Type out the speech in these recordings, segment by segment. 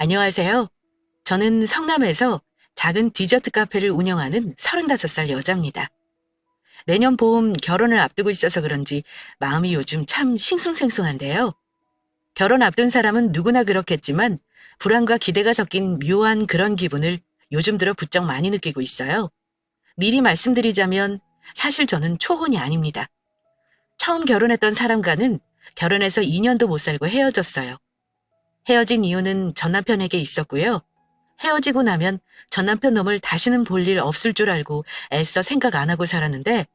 안녕하세요. 저는 성남에서 작은 디저트 카페를 운영하는 35살 여자입니다. 내년 봄 결혼을 앞두고 있어서 그런지 마음이 요즘 참 싱숭생숭한데요. 결혼 앞둔 사람은 누구나 그렇겠지만 불안과 기대가 섞인 묘한 그런 기분을 요즘 들어 부쩍 많이 느끼고 있어요. 미리 말씀드리자면 사실 저는 초혼이 아닙니다. 처음 결혼했던 사람과는 결혼해서 2년도 못 살고 헤어졌어요. 헤어진 이유는 전 남편에게 있었고요. 헤어지고 나면 전 남편 놈을 다시는 볼 일 없을 줄 알고 애써 생각 안 하고 살았는데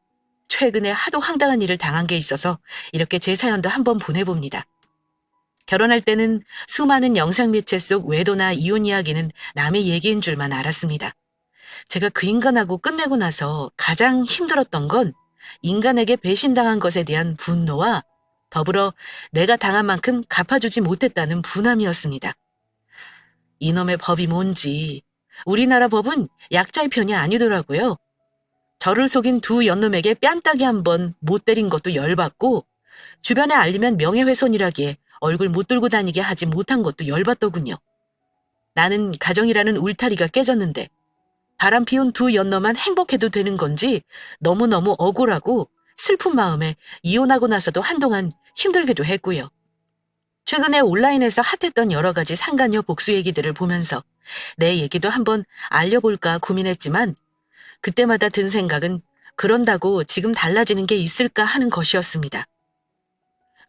최근에 하도 황당한 일을 당한 게 있어서 이렇게 제 사연도 한번 보내봅니다. 결혼할 때는 수많은 영상 매체 속 외도나 이혼 이야기는 남의 얘기인 줄만 알았습니다. 제가 그 인간하고 끝내고 나서 가장 힘들었던 건 인간에게 배신당한 것에 대한 분노와 더불어 내가 당한 만큼 갚아주지 못했다는 분함이었습니다. 이놈의 법이 뭔지 우리나라 법은 약자의 편이 아니더라고요. 저를 속인 두 연놈에게 뺨따기 한 번 못 때린 것도 열받고 주변에 알리면 명예훼손이라기에 얼굴 못 들고 다니게 하지 못한 것도 열받더군요. 나는 가정이라는 울타리가 깨졌는데 바람 피운 두 연놈만 행복해도 되는 건지 너무너무 억울하고 슬픈 마음에 이혼하고 나서도 한동안 힘들기도 했고요. 최근에 온라인에서 핫했던 여러 가지 상간녀 복수 얘기들을 보면서 내 얘기도 한번 알려볼까 고민했지만 그때마다 든 생각은 그런다고 지금 달라지는 게 있을까 하는 것이었습니다.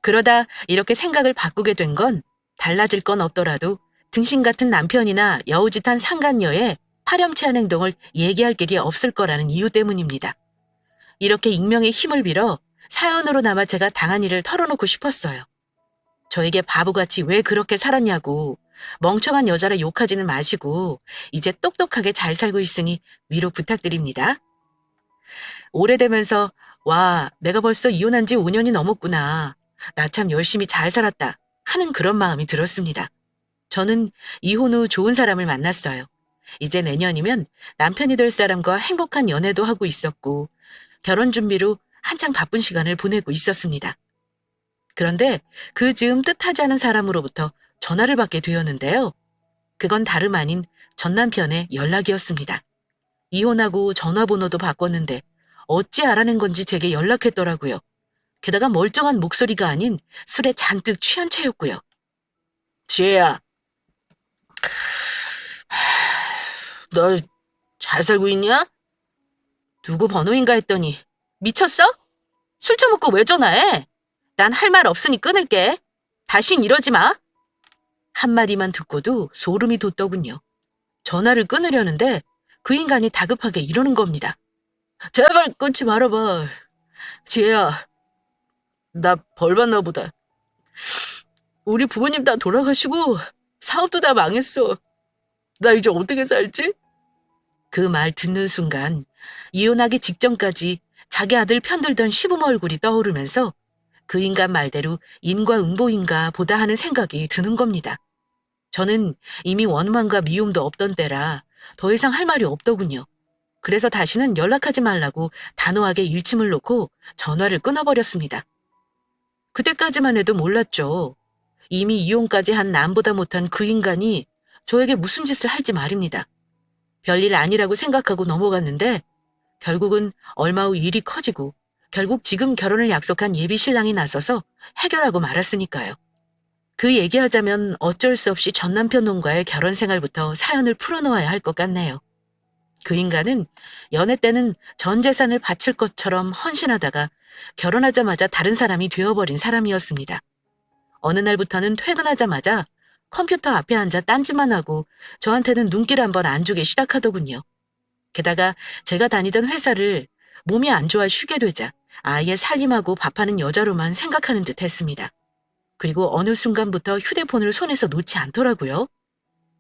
그러다 이렇게 생각을 바꾸게 된 건 달라질 건 없더라도 등신 같은 남편이나 여우짓한 상간녀의 파렴치한 행동을 얘기할 길이 없을 거라는 이유 때문입니다. 이렇게 익명의 힘을 빌어 사연으로나마 제가 당한 일을 털어놓고 싶었어요. 저에게 바보같이 왜 그렇게 살았냐고 멍청한 여자라 욕하지는 마시고 이제 똑똑하게 잘 살고 있으니 위로 부탁드립니다. 오래되면서 와, 내가 벌써 이혼한 지 5년이 넘었구나. 나 참 열심히 잘 살았다 하는 그런 마음이 들었습니다. 저는 이혼 후 좋은 사람을 만났어요. 이제 내년이면 남편이 될 사람과 행복한 연애도 하고 있었고 결혼 준비로 한창 바쁜 시간을 보내고 있었습니다. 그런데 그 즈음 뜻하지 않은 사람으로부터 전화를 받게 되었는데요. 그건 다름 아닌 전 남편의 연락이었습니다. 이혼하고 전화번호도 바꿨는데 어찌 알아낸 건지 제게 연락했더라고요. 게다가 멀쩡한 목소리가 아닌 술에 잔뜩 취한 채였고요. 지혜야, 너 잘 살고 있냐? 누구 번호인가 했더니 미쳤어? 술 처먹고 왜 전화해? 난 할 말 없으니 끊을게. 다신 이러지 마. 한마디만 듣고도 소름이 돋더군요. 전화를 끊으려는데 그 인간이 다급하게 이러는 겁니다. 제발 끊지 말아봐. 지혜야, 나 벌 받나 보다. 우리 부모님 다 돌아가시고 사업도 다 망했어. 나 이제 어떻게 살지? 그 말 듣는 순간 이혼하기 직전까지 자기 아들 편들던 시부모 얼굴이 떠오르면서 그 인간 말대로 인과응보인가 보다 하는 생각이 드는 겁니다. 저는 이미 원망과 미움도 없던 때라 더 이상 할 말이 없더군요. 그래서 다시는 연락하지 말라고 단호하게 일침을 놓고 전화를 끊어버렸습니다. 그때까지만 해도 몰랐죠. 이미 이혼까지 한 남보다 못한 그 인간이 저에게 무슨 짓을 할지 말입니다. 별일 아니라고 생각하고 넘어갔는데 결국은 얼마 후 일이 커지고 결국 지금 결혼을 약속한 예비 신랑이 나서서 해결하고 말았으니까요. 그 얘기하자면 어쩔 수 없이 전 남편 놈과의 결혼 생활부터 사연을 풀어놓아야 할 것 같네요. 그 인간은 연애 때는 전 재산을 바칠 것처럼 헌신하다가 결혼하자마자 다른 사람이 되어버린 사람이었습니다. 어느 날부터는 퇴근하자마자 컴퓨터 앞에 앉아 딴짓만 하고 저한테는 눈길 한 번 안 주기 시작하더군요. 게다가 제가 다니던 회사를 몸이 안 좋아 쉬게 되자 아예 살림하고 밥하는 여자로만 생각하는 듯 했습니다. 그리고 어느 순간부터 휴대폰을 손에서 놓지 않더라고요.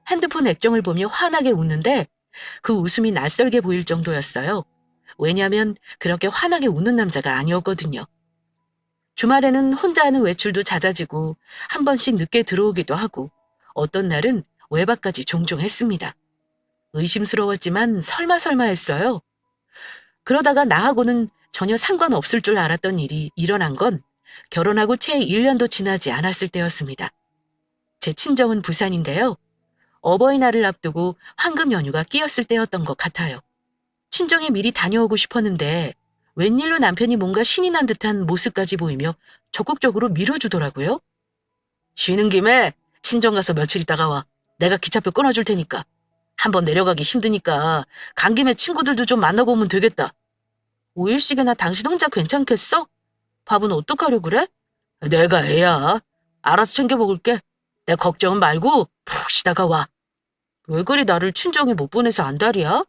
핸드폰 액정을 보며 환하게 웃는데 그 웃음이 낯설게 보일 정도였어요. 왜냐하면 그렇게 환하게 웃는 남자가 아니었거든요. 주말에는 혼자 하는 외출도 잦아지고 한 번씩 늦게 들어오기도 하고 어떤 날은 외박까지 종종 했습니다. 의심스러웠지만 설마 했어요. 그러다가 나하고는 전혀 상관없을 줄 알았던 일이 일어난 건 결혼하고 채 1년도 지나지 않았을 때였습니다. 제 친정은 부산인데요. 어버이날을 앞두고 황금 연휴가 끼었을 때였던 것 같아요. 친정에 미리 다녀오고 싶었는데 웬일로 남편이 뭔가 신이 난 듯한 모습까지 보이며 적극적으로 밀어주더라고요. 쉬는 김에 친정 가서 며칠 있다가 와. 내가 기차표 끊어줄 테니까. 한번 내려가기 힘드니까 간 김에 친구들도 좀 만나고 오면 되겠다. 5일씩이나 당신 혼자 괜찮겠어? 밥은 어떡하려 그래? 내가 애야. 알아서 챙겨 먹을게. 내 걱정은 말고 푹 쉬다가 와. 왜 그리 나를 친정에 못 보내서 안달이야?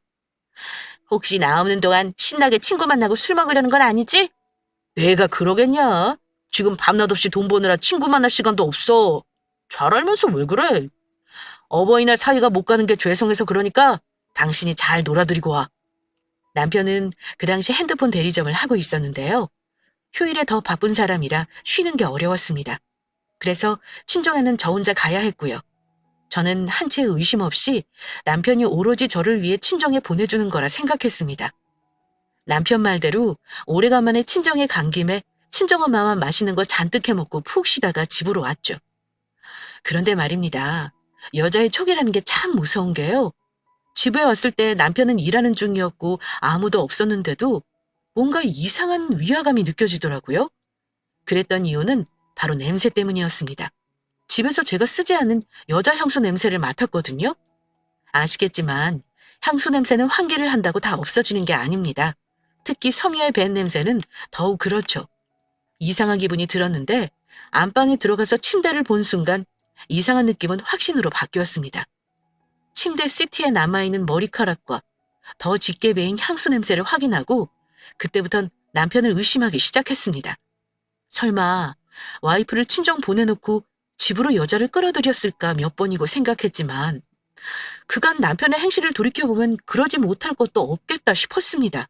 혹시 나 없는 동안 신나게 친구 만나고 술 먹으려는 건 아니지? 내가 그러겠냐? 지금 밤낮 없이 돈 버느라 친구 만날 시간도 없어. 잘 알면서 왜 그래? 어버이날 사위가 못 가는 게 죄송해서 그러니까 당신이 잘 놀아드리고 와. 남편은 그 당시 핸드폰 대리점을 하고 있었는데요. 휴일에 더 바쁜 사람이라 쉬는 게 어려웠습니다. 그래서 친정에는 저 혼자 가야 했고요. 저는 한 채 의심 없이 남편이 오로지 저를 위해 친정에 보내주는 거라 생각했습니다. 남편 말대로 오래간만에 친정에 간 김에 친정엄마만 맛있는 거 잔뜩 해먹고 푹 쉬다가 집으로 왔죠. 그런데 말입니다. 여자의 촉이라는 게 참 무서운 게요. 집에 왔을 때 남편은 일하는 중이었고 아무도 없었는데도 뭔가 이상한 위화감이 느껴지더라고요. 그랬던 이유는 바로 냄새 때문이었습니다. 집에서 제가 쓰지 않은 여자 향수 냄새를 맡았거든요. 아시겠지만 향수 냄새는 환기를 한다고 다 없어지는 게 아닙니다. 특히 섬유의 벤 냄새는 더욱 그렇죠. 이상한 기분이 들었는데 안방에 들어가서 침대를 본 순간 이상한 느낌은 확신으로 바뀌었습니다. 침대 시트에 남아있는 머리카락과 더 짙게 배인 향수 냄새를 확인하고 그때부턴 남편을 의심하기 시작했습니다. 설마 와이프를 친정 보내놓고 집으로 여자를 끌어들였을까 몇 번이고 생각했지만 그간 남편의 행실을 돌이켜보면 그러지 못할 것도 없겠다 싶었습니다.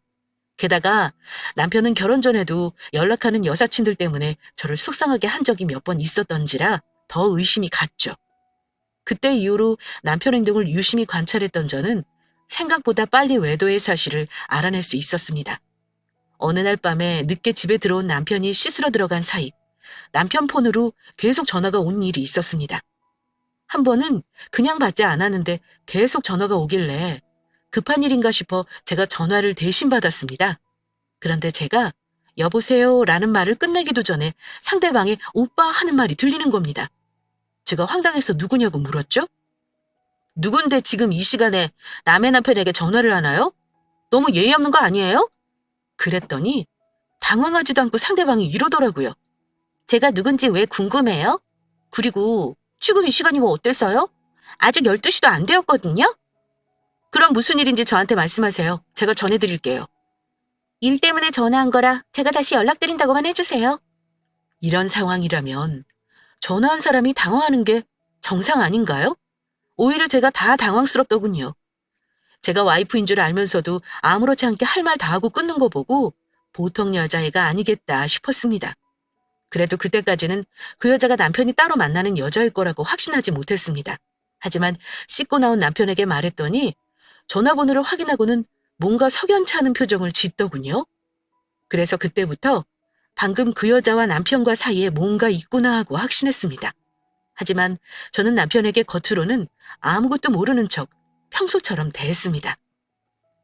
게다가 남편은 결혼 전에도 연락하는 여사친들 때문에 저를 속상하게 한 적이 몇 번 있었던지라 더 의심이 갔죠. 그때 이후로 남편 행동을 유심히 관찰했던 저는 생각보다 빨리 외도의 사실을 알아낼 수 있었습니다. 어느 날 밤에 늦게 집에 들어온 남편이 씻으러 들어간 사이 남편 폰으로 계속 전화가 온 일이 있었습니다. 한 번은 그냥 받지 않았는데 계속 전화가 오길래 급한 일인가 싶어 제가 전화를 대신 받았습니다. 그런데 제가 여보세요 라는 말을 끝내기도 전에 상대방의 오빠 하는 말이 들리는 겁니다. 제가 황당해서 누구냐고 물었죠. 누군데 지금 이 시간에 남의 남편에게 전화를 하나요? 너무 예의 없는 거 아니에요? 그랬더니 당황하지도 않고 상대방이 이러더라고요. 제가 누군지 왜 궁금해요? 그리고 지금 이 시간이 뭐 어때서요? 아직 12시도 안 되었거든요? 그럼 무슨 일인지 저한테 말씀하세요. 제가 전해드릴게요. 일 때문에 전화한 거라 제가 다시 연락드린다고만 해주세요. 이런 상황이라면 전화한 사람이 당황하는 게 정상 아닌가요? 오히려 제가 다 당황스럽더군요. 제가 와이프인 줄 알면서도 아무렇지 않게 할 말 다 하고 끊는 거 보고 보통 여자애가 아니겠다 싶었습니다. 그래도 그때까지는 그 여자가 남편이 따로 만나는 여자일 거라고 확신하지 못했습니다. 하지만 씻고 나온 남편에게 말했더니 전화번호를 확인하고는 뭔가 석연치 않은 표정을 짓더군요. 그래서 그때부터 방금 그 여자와 남편과 사이에 뭔가 있구나 하고 확신했습니다. 하지만 저는 남편에게 겉으로는 아무것도 모르는 척 평소처럼 대했습니다.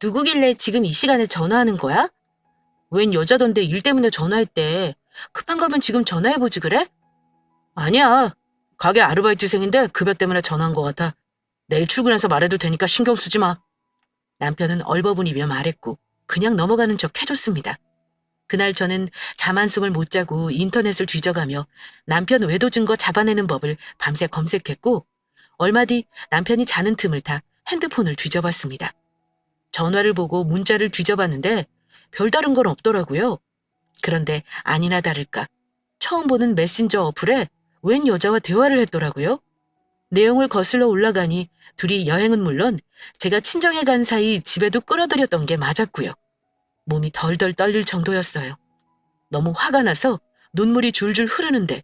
누구길래 지금 이 시간에 전화하는 거야? 웬 여자던데 일 때문에 전화했대. 급한 거면 지금 전화해보지 그래? 아니야. 가게 아르바이트생인데 급여 때문에 전화한 것 같아. 내일 출근해서 말해도 되니까 신경 쓰지 마. 남편은 얼버무리며 말했고 그냥 넘어가는 척 해줬습니다. 그날 저는 잠 한숨을 못 자고 인터넷을 뒤져가며 남편 외도 증거 잡아내는 법을 밤새 검색했고 얼마 뒤 남편이 자는 틈을 타 핸드폰을 뒤져봤습니다. 전화를 보고 문자를 뒤져봤는데 별다른 건 없더라고요. 그런데 아니나 다를까 처음 보는 메신저 어플에 웬 여자와 대화를 했더라고요. 내용을 거슬러 올라가니 둘이 여행은 물론 제가 친정에 간 사이 집에도 끌어들였던 게 맞았고요. 몸이 덜덜 떨릴 정도였어요. 너무 화가 나서 눈물이 줄줄 흐르는데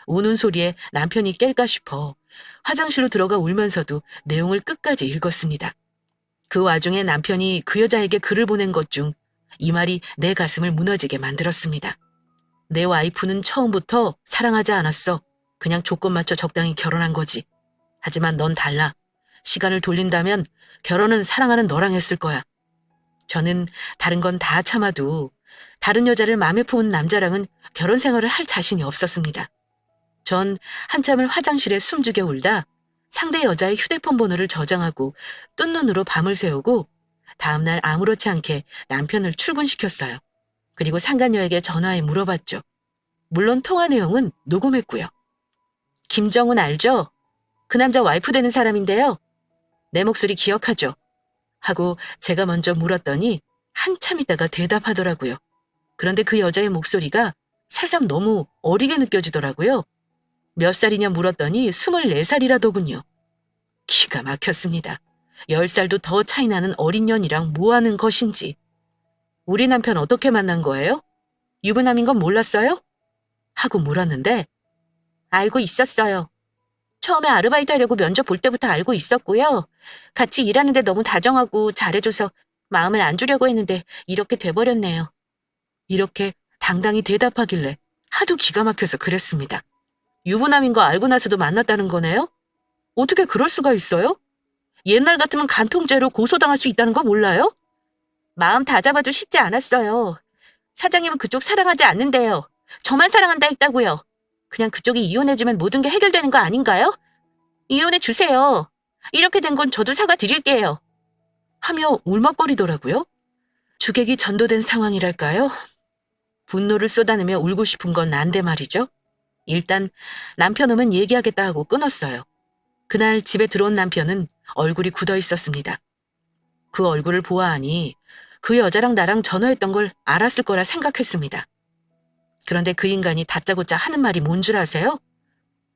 우는 소리에 남편이 깰까 싶어 화장실로 들어가 울면서도 내용을 끝까지 읽었습니다. 그 와중에 남편이 그 여자에게 글을 보낸 것 중 이 말이 내 가슴을 무너지게 만들었습니다. 내 와이프는 처음부터 사랑하지 않았어. 그냥 조건 맞춰 적당히 결혼한 거지. 하지만 넌 달라. 시간을 돌린다면 결혼은 사랑하는 너랑 했을 거야. 저는 다른 건 다 참아도 다른 여자를 마음에 품은 남자랑은 결혼 생활을 할 자신이 없었습니다. 전 한참을 화장실에 숨죽여 울다 상대 여자의 휴대폰 번호를 저장하고 뜬 눈으로 밤을 새우고 다음날 아무렇지 않게 남편을 출근시켰어요. 그리고 상간녀에게 전화해 물어봤죠. 물론 통화 내용은 녹음했고요. 김정은 알죠? 그 남자 와이프 되는 사람인데요. 내 목소리 기억하죠? 하고 제가 먼저 물었더니 한참 있다가 대답하더라고요. 그런데 그 여자의 목소리가 새삼 너무 어리게 느껴지더라고요. 몇 살이냐 물었더니 24살이라더군요. 기가 막혔습니다. 10살도 더 차이 나는 어린 년이랑 뭐 하는 것인지. 우리 남편 어떻게 만난 거예요? 유부남인 건 몰랐어요? 하고 물었는데 알고 있었어요. 처음에 아르바이트 하려고 면접 볼 때부터 알고 있었고요. 같이 일하는데 너무 다정하고 잘해줘서 마음을 안 주려고 했는데 이렇게 돼버렸네요. 이렇게 당당히 대답하길래 하도 기가 막혀서 그랬습니다. 유부남인 거 알고 나서도 만났다는 거네요? 어떻게 그럴 수가 있어요? 옛날 같으면 간통죄로 고소당할 수 있다는 거 몰라요? 마음 다 잡아도 쉽지 않았어요. 사장님은 그쪽 사랑하지 않는데요. 저만 사랑한다 했다고요. 그냥 그쪽이 이혼해주면 모든 게 해결되는 거 아닌가요? 이혼해 주세요. 이렇게 된 건 저도 사과드릴게요. 하며 울먹거리더라고요. 주객이 전도된 상황이랄까요? 분노를 쏟아내며 울고 싶은 건 난데 말이죠. 일단 남편 오면 얘기하겠다 하고 끊었어요. 그날 집에 들어온 남편은 얼굴이 굳어 있었습니다. 그 얼굴을 보아하니 그 여자랑 나랑 전화했던 걸 알았을 거라 생각했습니다. 그런데 그 인간이 다짜고짜 하는 말이 뭔 줄 아세요?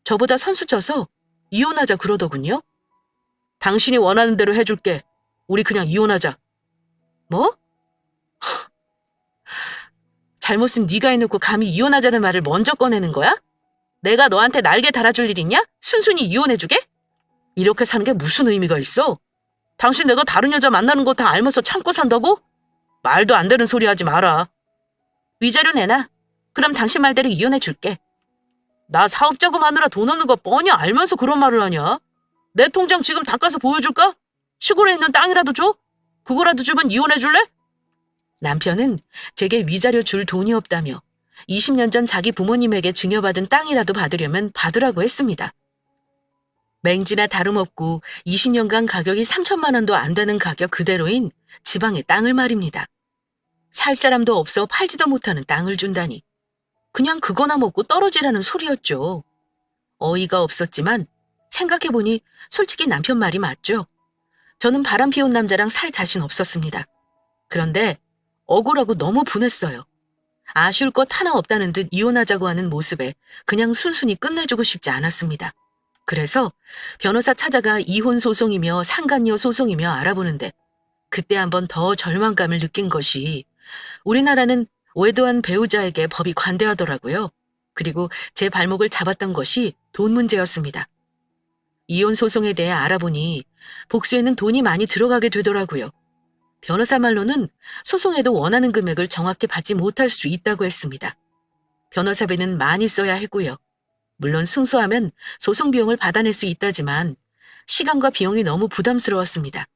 저보다 선수 쳐서 이혼하자 그러더군요. 당신이 원하는 대로 해줄게. 우리 그냥 이혼하자. 뭐? 잘못은 네가 해놓고 감히 이혼하자는 말을 먼저 꺼내는 거야? 내가 너한테 날개 달아줄 일 있냐? 순순히 이혼해주게? 이렇게 사는 게 무슨 의미가 있어? 당신 내가 다른 여자 만나는 거 다 알면서 참고 산다고? 말도 안 되는 소리 하지 마라. 위자료 내놔. 그럼 당신 말대로 이혼해줄게. 나 사업자금 하느라 돈 없는 거 뻔히 알면서 그런 말을 하냐? 내 통장 지금 닦아서 보여줄까? 시골에 있는 땅이라도 줘? 그거라도 주면 이혼해줄래? 남편은 제게 위자료 줄 돈이 없다며 20년 전 자기 부모님에게 증여받은 땅이라도 받으려면 받으라고 했습니다. 맹지나 다름없고 20년간 가격이 3천만 원도 안 되는 가격 그대로인 지방의 땅을 말입니다. 살 사람도 없어 팔지도 못하는 땅을 준다니. 그냥 그거나 먹고 떨어지라는 소리였죠. 어이가 없었지만 생각해보니 솔직히 남편 말이 맞죠. 저는 바람 피운 남자랑 살 자신 없었습니다. 그런데 억울하고 너무 분했어요. 아쉬울 것 하나 없다는 듯 이혼하자고 하는 모습에 그냥 순순히 끝내주고 싶지 않았습니다. 그래서 변호사 찾아가 이혼 소송이며 상간녀 소송이며 알아보는데 그때 한번 더 절망감을 느낀 것이 우리나라는 외도한 배우자에게 법이 관대하더라고요. 그리고 제 발목을 잡았던 것이 돈 문제였습니다. 이혼 소송에 대해 알아보니 복수에는 돈이 많이 들어가게 되더라고요. 변호사 말로는 소송에도 원하는 금액을 정확히 받지 못할 수 있다고 했습니다. 변호사비는 많이 써야 했고요. 물론 승소하면 소송 비용을 받아낼 수 있다지만 시간과 비용이 너무 부담스러웠습니다.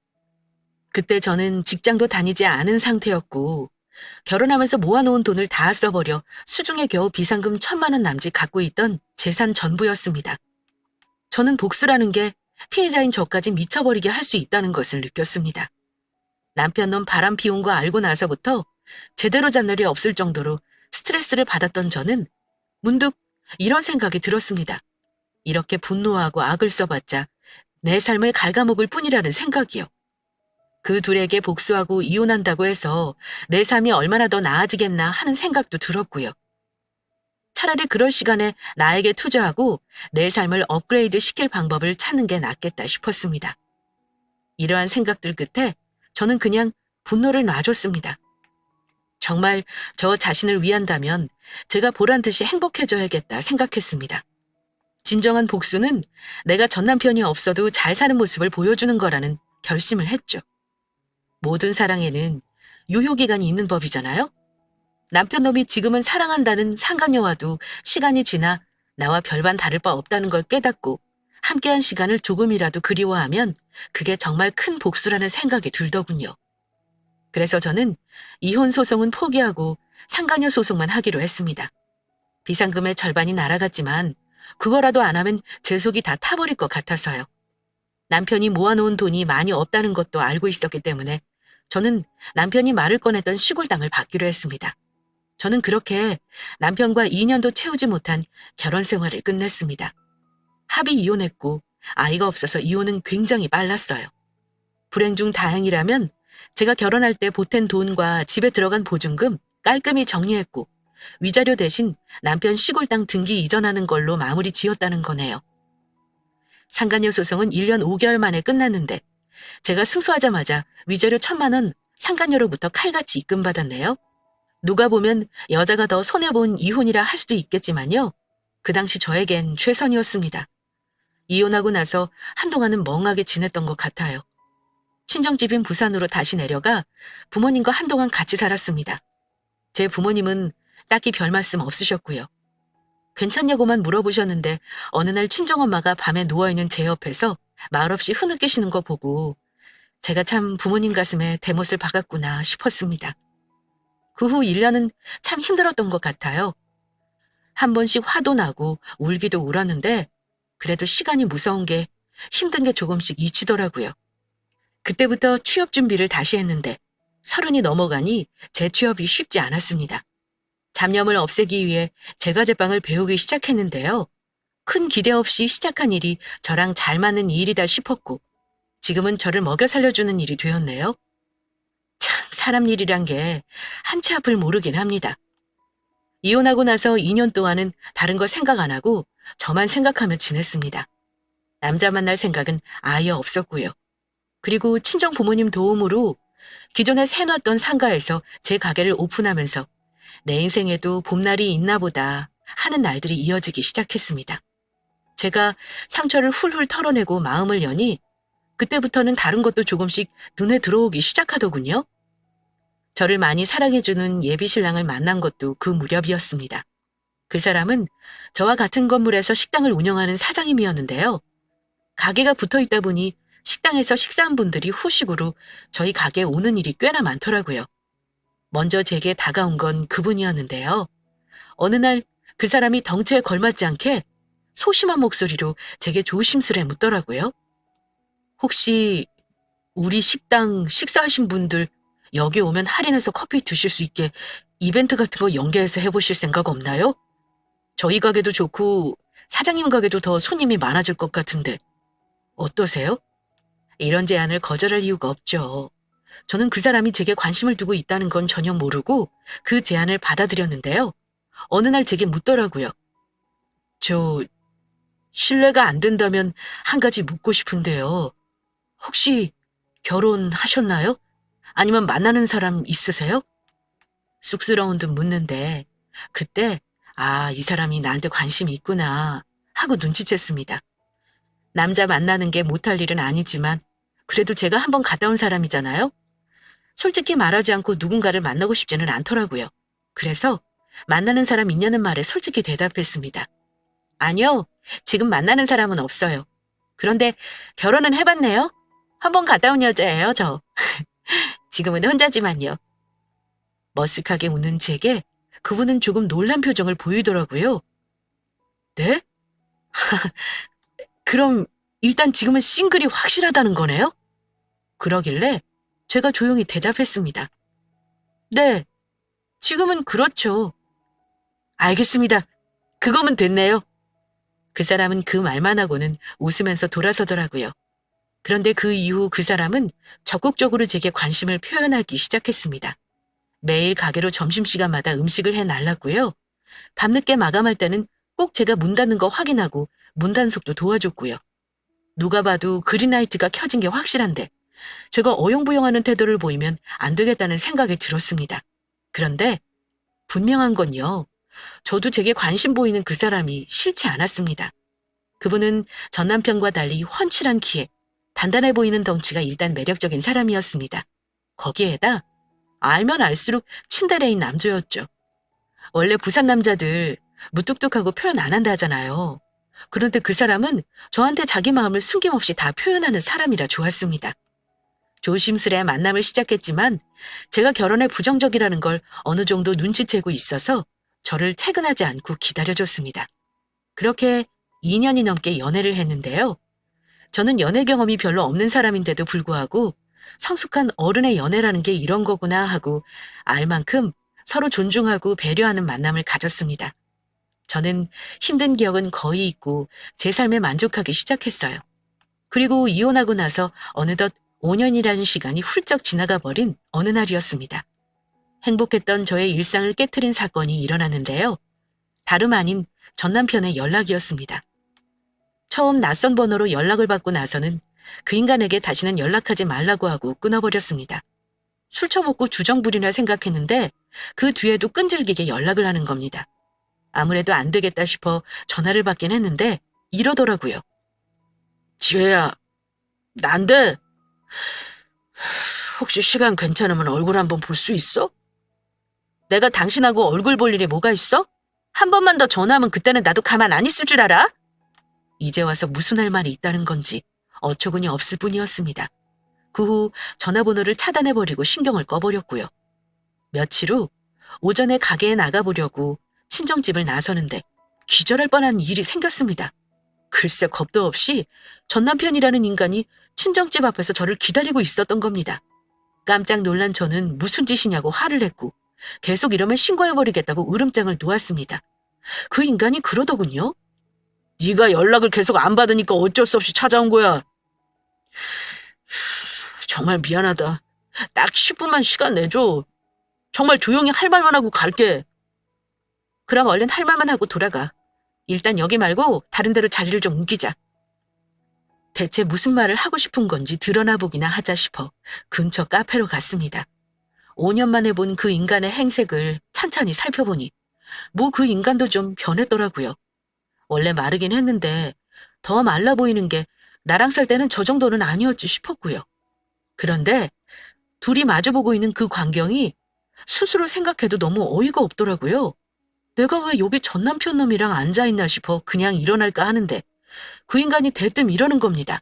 그때 저는 직장도 다니지 않은 상태였고 결혼하면서 모아놓은 돈을 다 써버려 수중에 겨우 비상금 1,000만 원 남짓 갖고 있던 재산 전부였습니다. 저는 복수라는 게 피해자인 저까지 미쳐버리게 할 수 있다는 것을 느꼈습니다. 남편 놈 바람 피운 거 알고 나서부터 제대로 잔 날이 없을 정도로 스트레스를 받았던 저는 문득 이런 생각이 들었습니다. 이렇게 분노하고 악을 써봤자 내 삶을 갉아먹을 뿐이라는 생각이요. 그 둘에게 복수하고 이혼한다고 해서 내 삶이 얼마나 더 나아지겠나 하는 생각도 들었고요. 차라리 그럴 시간에 나에게 투자하고 내 삶을 업그레이드 시킬 방법을 찾는 게 낫겠다 싶었습니다. 이러한 생각들 끝에 저는 그냥 분노를 놔줬습니다. 정말 저 자신을 위한다면 제가 보란듯이 행복해져야겠다 생각했습니다. 진정한 복수는 내가 전 남편이 없어도 잘 사는 모습을 보여주는 거라는 결심을 했죠. 모든 사랑에는 유효기간이 있는 법이잖아요. 남편 놈이 지금은 사랑한다는 상간녀와도 시간이 지나 나와 별반 다를 바 없다는 걸 깨닫고 함께한 시간을 조금이라도 그리워하면 그게 정말 큰 복수라는 생각이 들더군요. 그래서 저는 이혼 소송은 포기하고 상간녀 소송만 하기로 했습니다. 비상금의 절반이 날아갔지만 그거라도 안 하면 제 속이 다 타버릴 것 같아서요. 남편이 모아놓은 돈이 많이 없다는 것도 알고 있었기 때문에 저는 남편이 말을 꺼냈던 시골 땅을 받기로 했습니다. 저는 그렇게 남편과 2년도 채우지 못한 결혼 생활을 끝냈습니다. 합의 이혼했고 아이가 없어서 이혼은 굉장히 빨랐어요. 불행 중 다행이라면 제가 결혼할 때 보탠 돈과 집에 들어간 보증금 깔끔히 정리했고 위자료 대신 남편 시골 땅 등기 이전하는 걸로 마무리 지었다는 거네요. 상간녀 소송은 1년 5개월 만에 끝났는데 제가 승소하자마자 위자료 1,000만 원 상간녀로부터 칼같이 입금받았네요. 누가 보면 여자가 더 손해본 이혼이라 할 수도 있겠지만요. 그 당시 저에겐 최선이었습니다. 이혼하고 나서 한동안은 멍하게 지냈던 것 같아요. 친정집인 부산으로 다시 내려가 부모님과 한동안 같이 살았습니다. 제 부모님은 딱히 별 말씀 없으셨고요. 괜찮냐고만 물어보셨는데 어느 날 친정엄마가 밤에 누워있는 제 옆에서 말없이 흐느끼시는 거 보고 제가 참 부모님 가슴에 대못을 박았구나 싶었습니다. 그 후 1년은 참 힘들었던 것 같아요. 한 번씩 화도 나고 울기도 울었는데 그래도 시간이 무서운 게 힘든 게 조금씩 잊히더라고요. 그때부터 취업 준비를 다시 했는데 30이 넘어가니 재취업이 쉽지 않았습니다. 잡념을 없애기 위해 제과제빵을 배우기 시작했는데요. 큰 기대 없이 시작한 일이 저랑 잘 맞는 일이다 싶었고 지금은 저를 먹여 살려주는 일이 되었네요. 참 사람 일이란 게 한치 앞을 모르긴 합니다. 이혼하고 나서 2년 동안은 다른 거 생각 안 하고 저만 생각하며 지냈습니다. 남자 만날 생각은 아예 없었고요. 그리고 친정 부모님 도움으로 기존에 새놨던 상가에서 제 가게를 오픈하면서 내 인생에도 봄날이 있나 보다 하는 날들이 이어지기 시작했습니다. 제가 상처를 훌훌 털어내고 마음을 여니 그때부터는 다른 것도 조금씩 눈에 들어오기 시작하더군요. 저를 많이 사랑해주는 예비 신랑을 만난 것도 그 무렵이었습니다. 그 사람은 저와 같은 건물에서 식당을 운영하는 사장님이었는데요. 가게가 붙어있다 보니 식당에서 식사한 분들이 후식으로 저희 가게에 오는 일이 꽤나 많더라고요. 먼저 제게 다가온 건 그분이었는데요. 어느 날 그 사람이 덩치에 걸맞지 않게 소심한 목소리로 제게 조심스레 묻더라고요. 혹시 우리 식당 식사하신 분들 여기 오면 할인해서 커피 드실 수 있게 이벤트 같은 거 연계해서 해보실 생각 없나요? 저희 가게도 좋고 사장님 가게도 더 손님이 많아질 것 같은데 어떠세요? 이런 제안을 거절할 이유가 없죠. 저는 그 사람이 제게 관심을 두고 있다는 건 전혀 모르고 그 제안을 받아들였는데요. 어느 날 제게 묻더라고요. 저 실례가 안 된다면 한 가지 묻고 싶은데요. 혹시 결혼하셨나요? 아니면 만나는 사람 있으세요? 쑥스러운 듯 묻는데 그때 이 사람이 나한테 관심이 있구나 하고 눈치챘습니다. 남자 만나는 게 못할 일은 아니지만 그래도 제가 한번 갔다 온 사람이잖아요. 솔직히 말하지 않고 누군가를 만나고 싶지는 않더라고요. 그래서 만나는 사람 있냐는 말에 솔직히 대답했습니다. 아니요, 지금 만나는 사람은 없어요. 그런데 결혼은 해봤네요. 한번 갔다 온 여자예요, 저. 지금은 혼자지만요. 머쓱하게 웃는 제게 그분은 조금 놀란 표정을 보이더라고요. 네? 그럼 일단 지금은 싱글이 확실하다는 거네요? 그러길래 제가 조용히 대답했습니다. 네, 지금은 그렇죠. 알겠습니다. 그거면 됐네요. 그 사람은 그 말만 하고는 웃으면서 돌아서더라고요. 그런데 그 이후 그 사람은 적극적으로 제게 관심을 표현하기 시작했습니다. 매일 가게로 점심시간마다 음식을 해 날랐고요. 밤늦게 마감할 때는 꼭 제가 문 닫는 거 확인하고 문 단속도 도와줬고요. 누가 봐도 그린라이트가 켜진 게 확실한데 제가 어영부영하는 태도를 보이면 안 되겠다는 생각이 들었습니다. 그런데 분명한 건요. 저도 제게 관심 보이는 그 사람이 싫지 않았습니다. 그분은 전 남편과 달리 훤칠한 키에 단단해 보이는 덩치가 일단 매력적인 사람이었습니다. 거기에다 알면 알수록 친데레인 남자였죠. 원래 부산 남자들 무뚝뚝하고 표현 안 한다 하잖아요. 그런데 그 사람은 저한테 자기 마음을 숨김없이 다 표현하는 사람이라 좋았습니다. 조심스레 만남을 시작했지만 제가 결혼에 부정적이라는 걸 어느 정도 눈치채고 있어서 저를 채근하지 않고 기다려줬습니다. 그렇게 2년이 넘게 연애를 했는데요. 저는 연애 경험이 별로 없는 사람인데도 불구하고 성숙한 어른의 연애라는 게 이런 거구나 하고 알 만큼 서로 존중하고 배려하는 만남을 가졌습니다. 저는 힘든 기억은 거의 잊고 제 삶에 만족하기 시작했어요. 그리고 이혼하고 나서 어느덧 5년이라는 시간이 훌쩍 지나가 버린 어느 날이었습니다. 행복했던 저의 일상을 깨트린 사건이 일어났는데요. 다름 아닌 전 남편의 연락이었습니다. 처음 낯선 번호로 연락을 받고 나서는 그 인간에게 다시는 연락하지 말라고 하고 끊어버렸습니다. 술 처먹고 주정 부리나 생각했는데 그 뒤에도 끈질기게 연락을 하는 겁니다. 아무래도 안 되겠다 싶어 전화를 받긴 했는데 이러더라고요. 지혜야, 난데 혹시 시간 괜찮으면 얼굴 한번 볼 수 있어? 내가 당신하고 얼굴 볼 일이 뭐가 있어? 한 번만 더 전화하면 그때는 나도 가만 안 있을 줄 알아? 이제 와서 무슨 할 말이 있다는 건지 어처구니 없을 뿐이었습니다. 그 후 전화번호를 차단해버리고 신경을 꺼버렸고요. 며칠 후 오전에 가게에 나가보려고 친정집을 나서는데 기절할 뻔한 일이 생겼습니다. 글쎄 겁도 없이 전 남편이라는 인간이 친정집 앞에서 저를 기다리고 있었던 겁니다. 깜짝 놀란 저는 무슨 짓이냐고 화를 냈고 계속 이러면 신고해버리겠다고 으름장을 놓았습니다. 그 인간이 그러더군요. 네가 연락을 계속 안 받으니까 어쩔 수 없이 찾아온 거야. 정말 미안하다. 딱 10분만 시간 내줘. 정말 조용히 할 말만 하고 갈게. 그럼 얼른 할 말만 하고 돌아가. 일단 여기 말고 다른 데로 자리를 좀 옮기자. 대체 무슨 말을 하고 싶은 건지 드러나 보기나 하자 싶어 근처 카페로 갔습니다. 5년 만에 본 그 인간의 행색을 찬찬히 살펴보니 뭐 그 인간도 좀 변했더라고요. 원래 마르긴 했는데 더 말라 보이는 게 나랑 살 때는 저 정도는 아니었지 싶었고요. 그런데 둘이 마주보고 있는 그 광경이 스스로 생각해도 너무 어이가 없더라고요. 내가 왜 여기 전 남편 놈이랑 앉아있나 싶어 그냥 일어날까 하는데 그 인간이 대뜸 이러는 겁니다.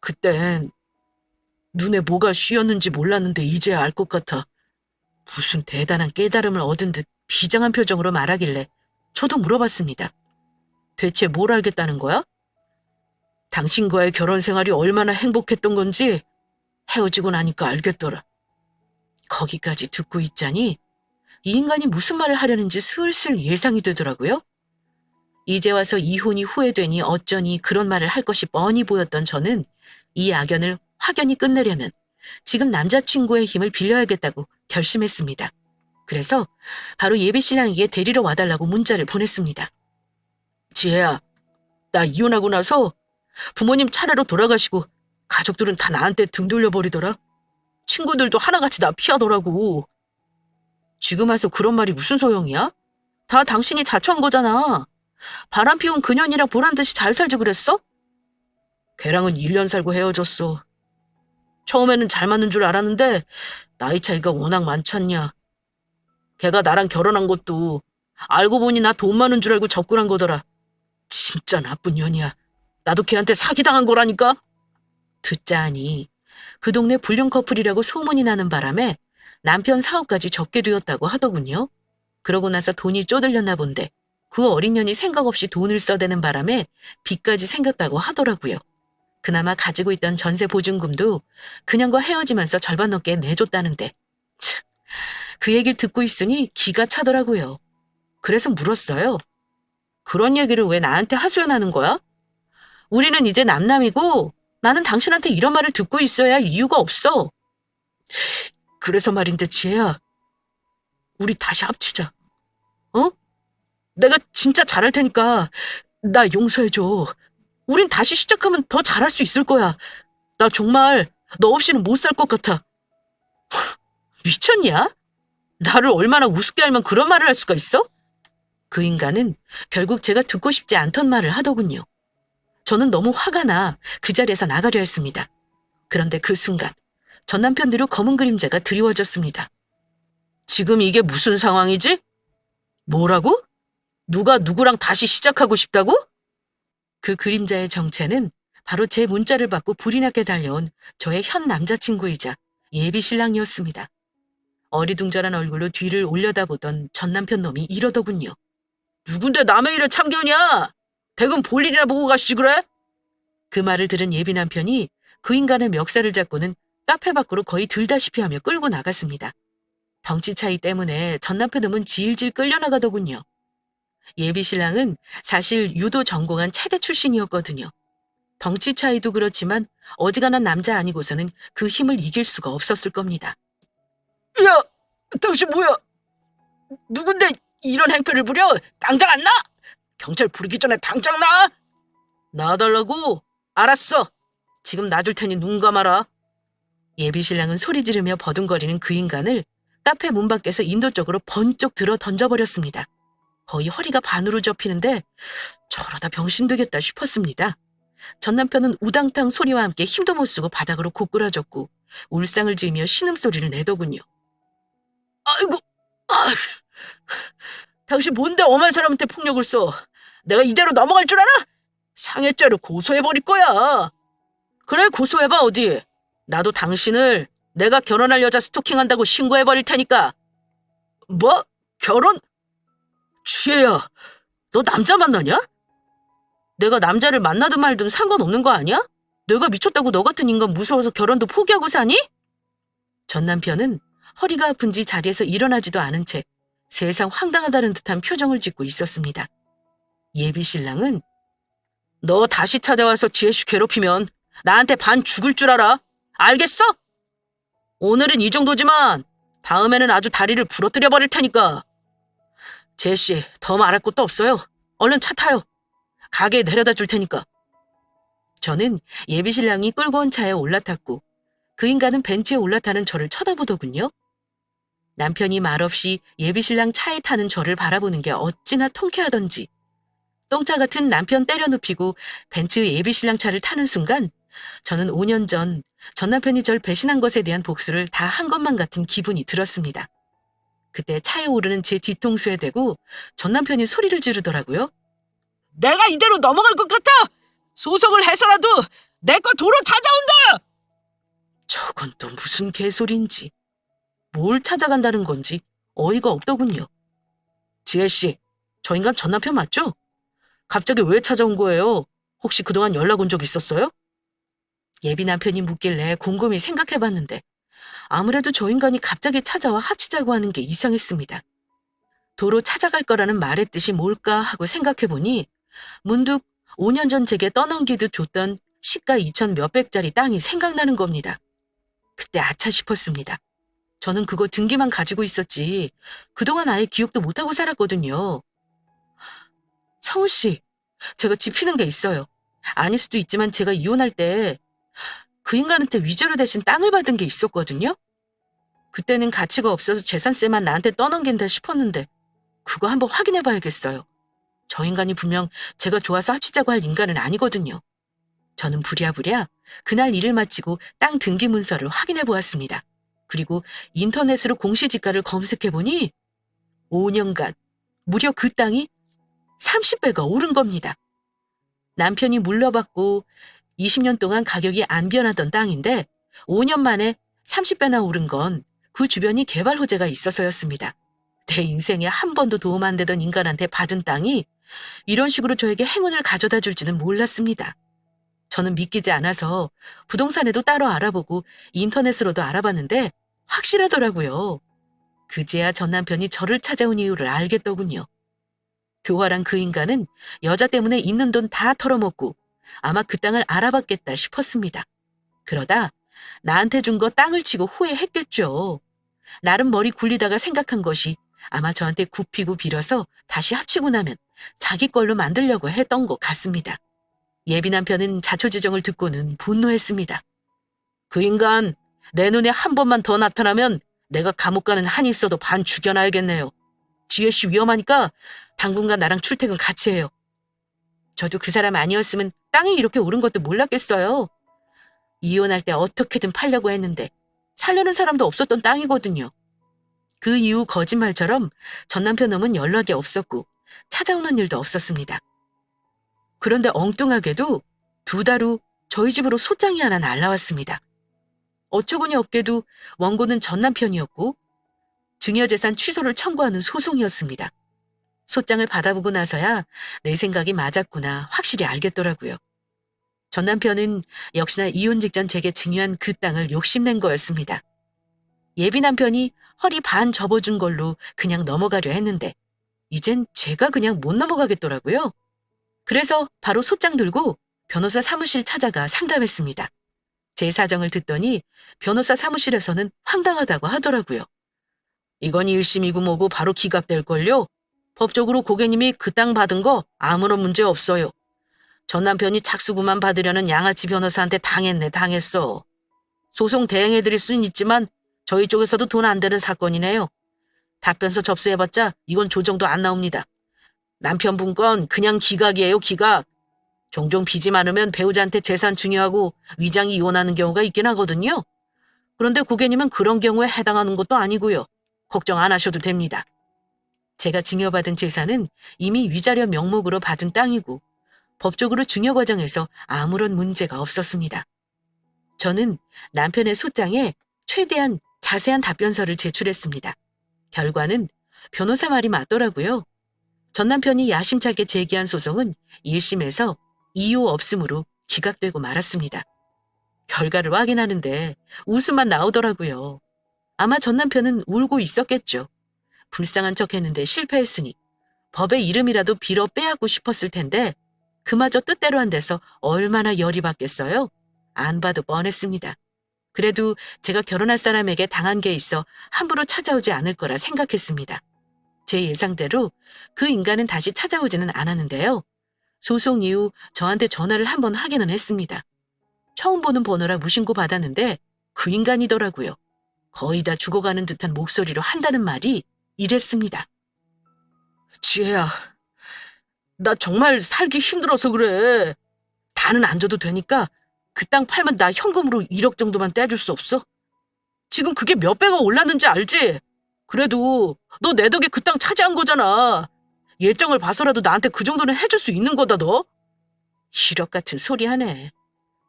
그땐 눈에 뭐가 씌었는지 몰랐는데 이제야 알 것 같아. 무슨 대단한 깨달음을 얻은 듯 비장한 표정으로 말하길래 저도 물어봤습니다. 대체 뭘 알겠다는 거야? 당신과의 결혼 생활이 얼마나 행복했던 건지 헤어지고 나니까 알겠더라. 거기까지 듣고 있자니 이 인간이 무슨 말을 하려는지 슬슬 예상이 되더라고요. 이제 와서 이혼이 후회되니 어쩌니 그런 말을 할 것이 뻔히 보였던 저는 이 악연을 확연히 끝내려면 지금 남자친구의 힘을 빌려야겠다고 결심했습니다. 그래서 바로 예비신랑에게 데리러 와달라고 문자를 보냈습니다. 지혜야, 나 이혼하고 나서 부모님 차례로 돌아가시고 가족들은 다 나한테 등 돌려버리더라. 친구들도 하나같이 나 피하더라고. 지금 와서 그런 말이 무슨 소용이야? 다 당신이 자초한 거잖아. 바람 피운 그년이랑 보란듯이 잘 살지 그랬어? 걔랑은 1년 살고 헤어졌어. 처음에는 잘 맞는 줄 알았는데 나이 차이가 워낙 많잖냐. 걔가 나랑 결혼한 것도 알고 보니 나 돈 많은 줄 알고 접근한 거더라. 진짜 나쁜 년이야. 나도 걔한테 사기당한 거라니까. 듣자 하니 그 동네 불륜 커플이라고 소문이 나는 바람에 남편 사업까지 접게 되었다고 하더군요. 그러고 나서 돈이 쪼들렸나 본데 그 어린 년이 생각 없이 돈을 써대는 바람에 빚까지 생겼다고 하더라고요. 그나마 가지고 있던 전세 보증금도 그년과 헤어지면서 절반 넘게 내줬다는데 참, 그 얘기를 듣고 있으니 기가 차더라고요. 그래서 물었어요. 그런 얘기를 왜 나한테 하소연하는 거야? 우리는 이제 남남이고 나는 당신한테 이런 말을 듣고 있어야 할 이유가 없어. 그래서 말인데 지혜야, 우리 다시 합치자. 어? 내가 진짜 잘할 테니까 나 용서해줘. 우린 다시 시작하면 더 잘할 수 있을 거야. 나 정말 너 없이는 못 살 것 같아. 미쳤냐? 나를 얼마나 우습게 알면 그런 말을 할 수가 있어? 그 인간은 결국 제가 듣고 싶지 않던 말을 하더군요. 저는 너무 화가 나 그 자리에서 나가려 했습니다. 그런데 그 순간 전 남편 뒤로 검은 그림자가 드리워졌습니다. 지금 이게 무슨 상황이지? 뭐라고? 누가 누구랑 다시 시작하고 싶다고? 그 그림자의 정체는 바로 제 문자를 받고 불이 나게 달려온 저의 현 남자친구이자 예비 신랑이었습니다. 어리둥절한 얼굴로 뒤를 올려다보던 전 남편 놈이 이러더군요. 누군데 남의 일에 참견이야? 대금 볼 일이나 보고 가시지 그래? 그 말을 들은 예비 남편이 그 인간의 멱살을 잡고는 카페 밖으로 거의 들다시피 하며 끌고 나갔습니다. 덩치 차이 때문에 전 남편 놈은 질질 끌려나가더군요. 예비 신랑은 사실 유도 전공한 체대 출신이었거든요. 덩치 차이도 그렇지만 어지간한 남자 아니고서는 그 힘을 이길 수가 없었을 겁니다. 야, 당신 뭐야? 누군데 이런 행패를 부려? 당장 안 나? 경찰 부르기 전에 당장 나! 나와달라고? 알았어. 지금 놔줄 테니 눈 감아라. 예비 신랑은 소리 지르며 버둥거리는 그 인간을 카페 문 밖에서 인도 쪽으로 번쩍 들어 던져버렸습니다. 거의 허리가 반으로 접히는데 저러다 병신 되겠다 싶었습니다. 전 남편은 우당탕 소리와 함께 힘도 못 쓰고 바닥으로 고꾸라졌고 울상을 지으며 신음소리를 내더군요. 아이고, 당신 뭔데 엄한 사람한테 폭력을 써? 내가 이대로 넘어갈 줄 알아? 상해죄로 고소해버릴 거야. 그래, 고소해봐 어디. 나도 당신을 내가 결혼할 여자 스토킹한다고 신고해버릴 테니까. 뭐? 결혼? 지혜야, 너 남자 만나냐? 내가 남자를 만나든 말든 상관없는 거 아니야? 내가 미쳤다고 너 같은 인간 무서워서 결혼도 포기하고 사니? 전 남편은 허리가 아픈지 자리에서 일어나지도 않은 채 세상 황당하다는 듯한 표정을 짓고 있었습니다. 예비 신랑은 너 다시 찾아와서 지혜씨 괴롭히면 나한테 반 죽을 줄 알아. 알겠어? 오늘은 이 정도지만 다음에는 아주 다리를 부러뜨려 버릴 테니까. 지혜씨, 더 말할 것도 없어요. 얼른 차 타요. 가게에 내려다 줄 테니까. 저는 예비 신랑이 끌고 온 차에 올라탔고 그 인간은 벤치에 올라타는 저를 쳐다보더군요. 남편이 말없이 예비 신랑 차에 타는 저를 바라보는 게 어찌나 통쾌하던지 똥차 같은 남편 때려눕히고 벤츠의 예비 신랑 차를 타는 순간 저는 5년 전 전 남편이 절 배신한 것에 대한 복수를 다 한 것만 같은 기분이 들었습니다. 그때 차에 오르는 제 뒤통수에 대고 전 남편이 소리를 지르더라고요. 내가 이대로 넘어갈 것 같아! 소송을 해서라도 내 거 도로 찾아온다! 저건 또 무슨 개소리인지 뭘 찾아간다는 건지 어이가 없더군요. 지혜씨, 저 인간 전 남편 맞죠? 갑자기 왜 찾아온 거예요? 혹시 그동안 연락 온 적 있었어요? 예비 남편이 묻길래 곰곰이 생각해봤는데 아무래도 저 인간이 갑자기 찾아와 합치자고 하는 게 이상했습니다. 도로 찾아갈 거라는 말의 뜻이 뭘까 하고 생각해보니 문득 5년 전 제게 떠넘기듯 줬던 시가 2천 몇백짜리 땅이 생각나는 겁니다. 그때 아차 싶었습니다. 저는 그거 등기만 가지고 있었지 그동안 아예 기억도 못하고 살았거든요. 성우 씨, 제가 짚히는 게 있어요. 아닐 수도 있지만 제가 이혼할 때 그 인간한테 위조료 대신 땅을 받은 게 있었거든요. 그때는 가치가 없어서 재산세만 나한테 떠넘긴다 싶었는데 그거 한번 확인해 봐야겠어요. 저 인간이 분명 제가 좋아서 합치자고 할 인간은 아니거든요. 저는 부랴부랴 그날 일을 마치고 땅 등기 문서를 확인해 보았습니다. 그리고 인터넷으로 공시지가를 검색해 보니 5년간 무려 그 땅이 30배가 오른 겁니다. 남편이 물려받고 20년 동안 가격이 안 변하던 땅인데 5년 만에 30배나 오른 건 그 주변이 개발 호재가 있어서였습니다. 내 인생에 한 번도 도움 안 되던 인간한테 받은 땅이 이런 식으로 저에게 행운을 가져다 줄지는 몰랐습니다. 저는 믿기지 않아서 부동산에도 따로 알아보고 인터넷으로도 알아봤는데 확실하더라고요. 그제야 전 남편이 저를 찾아온 이유를 알겠더군요. 교활한 그 인간은 여자 때문에 있는 돈 다 털어먹고 아마 그 땅을 알아봤겠다 싶었습니다. 그러다 나한테 준 거 땅을 치고 후회했겠죠. 나름 머리 굴리다가 생각한 것이 아마 저한테 굽히고 빌어서 다시 합치고 나면 자기 걸로 만들려고 했던 것 같습니다. 예비 남편은 자초지종을 듣고는 분노했습니다. 그 인간 내 눈에 한 번만 더 나타나면 내가 감옥 가는 한이 있어도 반 죽여놔야겠네요. 지혜씨 위험하니까 당분간 나랑 출퇴근 같이 해요. 저도 그 사람 아니었으면 땅이 이렇게 오른 것도 몰랐겠어요. 이혼할 때 어떻게든 팔려고 했는데 살려는 사람도 없었던 땅이거든요. 그 이후 거짓말처럼 전 남편 놈은 연락이 없었고 찾아오는 일도 없었습니다. 그런데 엉뚱하게도 2달 후 저희 집으로 소장이 하나 날라왔습니다. 어처구니 없게도 원고는 전 남편이었고 증여재산 취소를 청구하는 소송이었습니다. 소장을 받아보고 나서야 내 생각이 맞았구나 확실히 알겠더라고요. 전 남편은 역시나 이혼 직전 제게 증여한 그 땅을 욕심낸 거였습니다. 예비 남편이 허리 반 접어준 걸로 그냥 넘어가려 했는데 이젠 제가 그냥 못 넘어가겠더라고요. 그래서 바로 소장 들고 변호사 사무실 찾아가 상담했습니다. 제 사정을 듣더니 변호사 사무실에서는 황당하다고 하더라고요. 이건 1심이고 뭐고 바로 기각될걸요? 법적으로 고객님이 그 땅 받은 거 아무런 문제 없어요. 전 남편이 착수구만 받으려는 양아치 변호사한테 당했어. 소송 대행해드릴 수는 있지만 저희 쪽에서도 돈 안 되는 사건이네요. 답변서 접수해봤자 이건 조정도 안 나옵니다. 남편분 건 그냥 기각이에요, 기각. 종종 빚이 많으면 배우자한테 재산 증여하고 위장이 이혼하는 경우가 있긴 하거든요. 그런데 고객님은 그런 경우에 해당하는 것도 아니고요. 걱정 안 하셔도 됩니다. 제가 증여받은 재산은 이미 위자료 명목으로 받은 땅이고 법적으로 증여 과정에서 아무런 문제가 없었습니다. 저는 남편의 소장에 최대한 자세한 답변서를 제출했습니다. 결과는 변호사 말이 맞더라고요. 전 남편이 야심차게 제기한 소송은 1심에서 이유 없음으로 기각되고 말았습니다. 결과를 확인하는데 웃음만 나오더라고요. 아마 전 남편은 울고 있었겠죠. 불쌍한 척했는데 실패했으니 법의 이름이라도 빌어 빼앗고 싶었을 텐데 그마저 뜻대로 안 돼서 얼마나 열이 받겠어요? 안 봐도 뻔했습니다. 그래도 제가 결혼할 사람에게 당한 게 있어 함부로 찾아오지 않을 거라 생각했습니다. 제 예상대로 그 인간은 다시 찾아오지는 않았는데요. 소송 이후 저한테 전화를 한번 하기는 했습니다. 처음 보는 번호라 무신고 받았는데 그 인간이더라고요. 거의 다 죽어가는 듯한 목소리로 한다는 말이 이랬습니다. 지혜야, 나 정말 살기 힘들어서 그래. 다는 안 줘도 되니까 그 땅 팔면 나 현금으로 1억 정도만 떼줄 수 없어? 지금 그게 몇백억 올랐는지 알지? 그래도 너 내 덕에 그 땅 차지한 거잖아. 예정을 봐서라도 나한테 그 정도는 해줄 수 있는 거다 너. 1억 같은 소리 하네.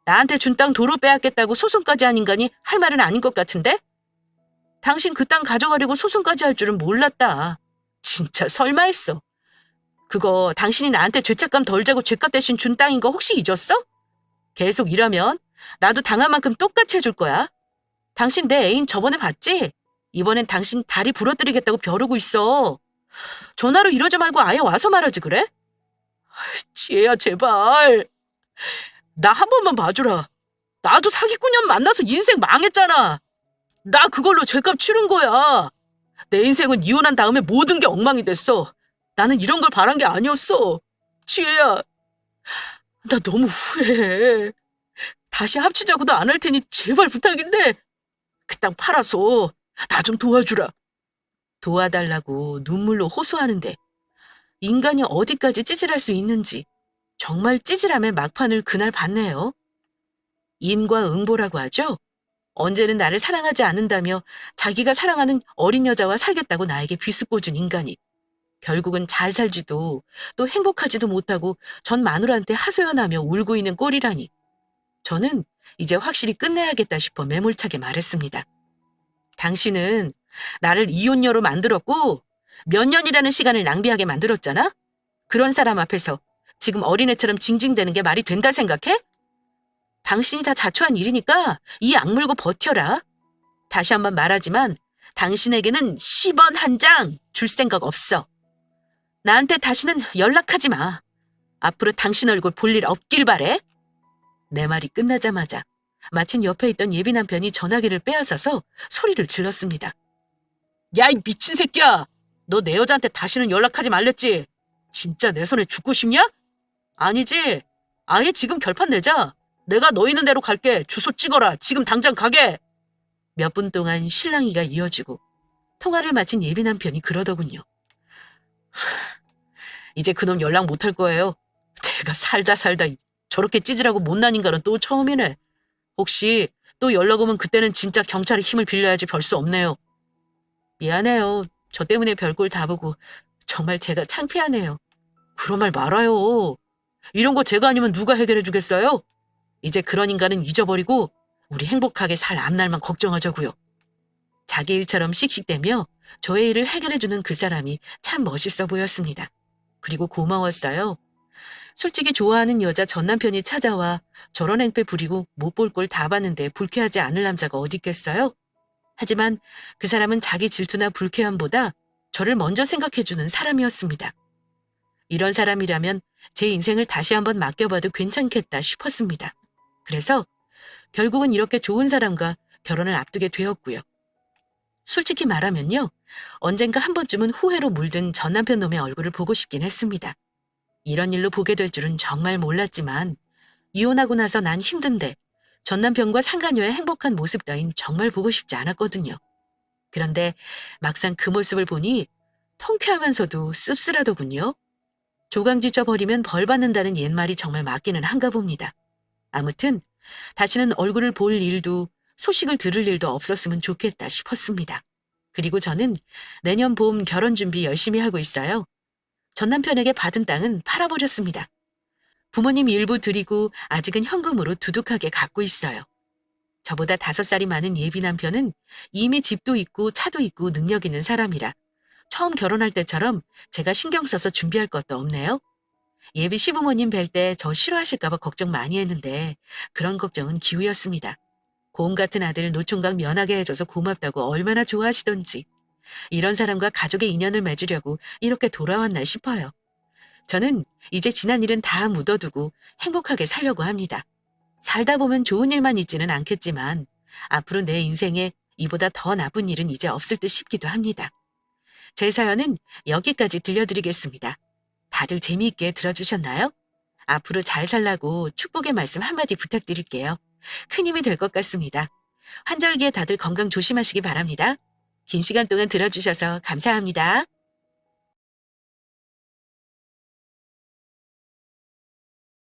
나한테 준 땅 도로 빼앗겠다고 소송까지 한 인간이 할 말은 아닌 것 같은데? 당신 그 땅 가져가려고 소송까지 할 줄은 몰랐다. 진짜 설마 했어. 그거 당신이 나한테 죄책감 덜 자고 죄값 대신 준 땅인 거 혹시 잊었어? 계속 이러면 나도 당한 만큼 똑같이 해줄 거야. 당신 내 애인 저번에 봤지? 이번엔 당신 다리 부러뜨리겠다고 벼르고 있어. 전화로 이러지 말고 아예 와서 말하지 그래? 지혜야 제발. 나 한 번만 봐주라. 나도 사기꾼년 만나서 인생 망했잖아. 나 그걸로 죄값 치른 거야. 내 인생은 이혼한 다음에 모든 게 엉망이 됐어. 나는 이런 걸 바란 게 아니었어. 지혜야, 나 너무 후회해. 다시 합치자고도 안 할 테니 제발 부탁인데 그 땅 팔아서 나 좀 도와주라. 도와달라고 눈물로 호소하는데 인간이 어디까지 찌질할 수 있는지 정말 찌질함의 막판을 그날 봤네요. 인과 응보라고 하죠. 언제는 나를 사랑하지 않는다며 자기가 사랑하는 어린 여자와 살겠다고 나에게 비습고 준 인간이 결국은 잘 살지도 또 행복하지도 못하고 전 마누라한테 하소연하며 울고 있는 꼴이라니. 저는 이제 확실히 끝내야겠다 싶어 매몰차게 말했습니다. 당신은 나를 이혼녀로 만들었고 몇 년이라는 시간을 낭비하게 만들었잖아? 그런 사람 앞에서 지금 어린애처럼 징징대는 게 말이 된다 생각해? 당신이 다 자초한 일이니까 이 악물고 버텨라. 다시 한번 말하지만 당신에게는 10원 한 장 줄 생각 없어. 나한테 다시는 연락하지 마. 앞으로 당신 얼굴 볼 일 없길 바래. 내 말이 끝나자마자 마침 옆에 있던 예비 남편이 전화기를 빼앗아서 소리를 질렀습니다. 야, 이 미친 새끼야! 너 내 여자한테 다시는 연락하지 말랬지? 진짜 내 손에 죽고 싶냐? 아니지. 아예 지금 결판 내자. 내가 너 있는 대로 갈게. 주소 찍어라. 지금 당장 가게. 몇 분 동안 실랑이가 이어지고 통화를 마친 예비 남편이 그러더군요. 이제 그놈 연락 못할 거예요. 내가 살다 저렇게 찌질하고 못난 인간은 또 처음이네. 혹시 또 연락 오면 그때는 진짜 경찰의 힘을 빌려야지 별 수 없네요. 미안해요. 저 때문에 별꼴 다 보고 정말 제가 창피하네요. 그런 말 말아요. 이런 거 제가 아니면 누가 해결해 주겠어요? 이제 그런 인간은 잊어버리고 우리 행복하게 살 앞날만 걱정하자고요. 자기 일처럼 씩씩대며 저의 일을 해결해주는 그 사람이 참 멋있어 보였습니다. 그리고 고마웠어요. 솔직히 좋아하는 여자 전 남편이 찾아와 저런 행패 부리고 못 볼 걸 다 봤는데 불쾌하지 않을 남자가 어디 있겠어요? 하지만 그 사람은 자기 질투나 불쾌함보다 저를 먼저 생각해주는 사람이었습니다. 이런 사람이라면 제 인생을 다시 한번 맡겨봐도 괜찮겠다 싶었습니다. 그래서 결국은 이렇게 좋은 사람과 결혼을 앞두게 되었고요. 솔직히 말하면요. 언젠가 한 번쯤은 후회로 물든 전 남편 놈의 얼굴을 보고 싶긴 했습니다. 이런 일로 보게 될 줄은 정말 몰랐지만 이혼하고 나서 난 힘든데 전 남편과 상간녀의 행복한 모습 따윈 정말 보고 싶지 않았거든요. 그런데 막상 그 모습을 보니 통쾌하면서도 씁쓸하더군요. 조강지쳐 버리면 벌 받는다는 옛말이 정말 맞기는 한가 봅니다. 아무튼 다시는 얼굴을 볼 일도 소식을 들을 일도 없었으면 좋겠다 싶었습니다. 그리고 저는 내년 봄 결혼 준비 열심히 하고 있어요. 전 남편에게 받은 땅은 팔아버렸습니다. 부모님 일부 드리고 아직은 현금으로 두둑하게 갖고 있어요. 저보다 5살이 많은 예비 남편은 이미 집도 있고 차도 있고 능력 있는 사람이라 처음 결혼할 때처럼 제가 신경 써서 준비할 것도 없네요. 예비 시부모님 뵐 때 저 싫어하실까 봐 걱정 많이 했는데 그런 걱정은 기우였습니다. 고음 같은 아들 노총각 면하게 해줘서 고맙다고 얼마나 좋아하시던지 이런 사람과 가족의 인연을 맺으려고 이렇게 돌아왔나 싶어요. 저는 이제 지난 일은 다 묻어두고 행복하게 살려고 합니다. 살다 보면 좋은 일만 있지는 않겠지만 앞으로 내 인생에 이보다 더 나쁜 일은 이제 없을 듯 싶기도 합니다. 제 사연은 여기까지 들려드리겠습니다. 다들 재미있게 들어주셨나요? 앞으로 잘 살라고 축복의 말씀 한마디 부탁드릴게요. 큰 힘이 될 것 같습니다. 환절기에 다들 건강 조심하시기 바랍니다. 긴 시간 동안 들어주셔서 감사합니다.